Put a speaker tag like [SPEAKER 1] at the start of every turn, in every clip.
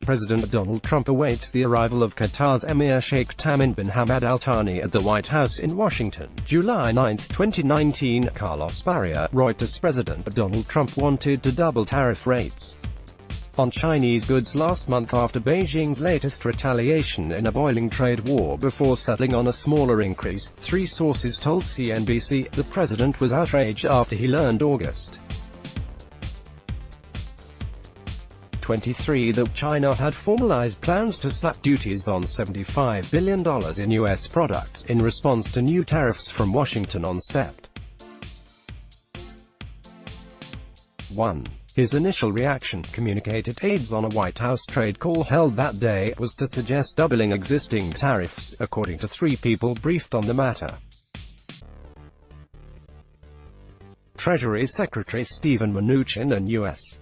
[SPEAKER 1] President Donald Trump awaits the arrival of Qatar's Emir Sheikh Tamim bin Hamad Al Thani at the White House in Washington, July 9, 2019. Carlos Barria, Reuters. President Donald Trump wanted to double tariff rates on Chinese goods last month after Beijing's latest retaliation in a boiling trade war before settling on a smaller increase, three sources told CNBC. The president was outraged after he learned August 23 that China had formalized plans to slap duties on $75 billion in U.S. products, in response to new tariffs from Washington on Sept. 1. His initial reaction, communicated aides on a White House trade call held that day, was to suggest doubling existing tariffs, according to three people briefed on the matter. Treasury Secretary Steven Mnuchin and U.S.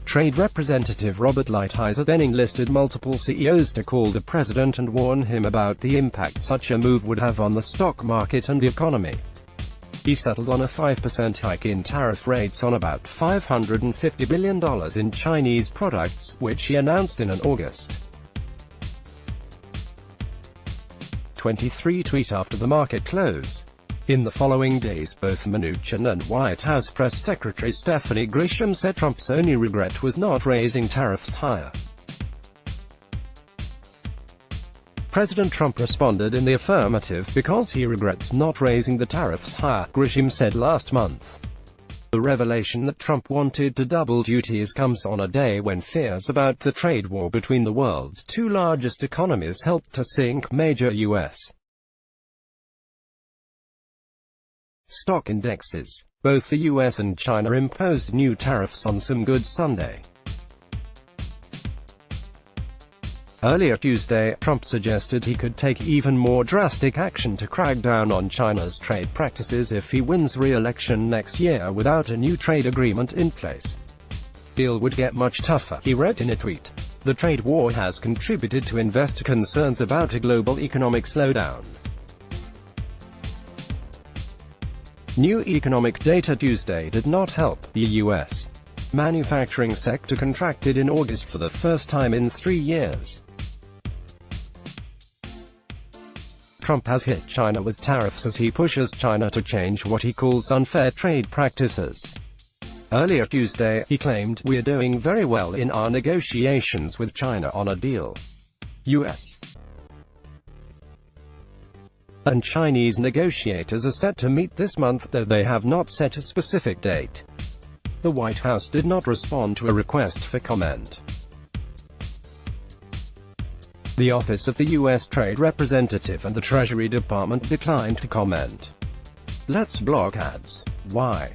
[SPEAKER 1] Trade Representative Robert Lighthizer then enlisted multiple CEOs to call the president and warn him about the impact such a move would have on the stock market and the economy. He settled on a 5% hike in tariff rates on about $550 billion in Chinese products, which he announced in an August 23 tweet after the market close. In the following days, both Mnuchin and White House Press Secretary Stephanie Grisham said Trump's only regret was not raising tariffs higher. President Trump responded in the affirmative because he regrets not raising the tariffs higher, Grisham said last month. The revelation that Trump wanted to double duties comes on a day when fears about the trade war between the world's two largest economies helped to sink major U.S. stock indexes. Both the US and China imposed new tariffs on some goods Sunday. Earlier Tuesday, Trump suggested he could take even more drastic action to crack down on China's trade practices if he wins re-election next year without a new trade agreement in place. The deal would get much tougher, he wrote in a tweet. The trade war has contributed to investor concerns about a global economic slowdown. New economic data Tuesday did not help. The U.S. manufacturing sector contracted in August for the first time in 3 years. Trump has hit China with tariffs as he pushes China to change what he calls unfair trade practices. Earlier Tuesday, he claimed, "We're doing very well in our negotiations with China on a deal." U.S. and Chinese negotiators are set to meet this month, though they have not set a specific date. The White House did not respond to a request for comment. The Office of the U.S. Trade Representative and the Treasury Department declined to comment. Let's block ads. Why?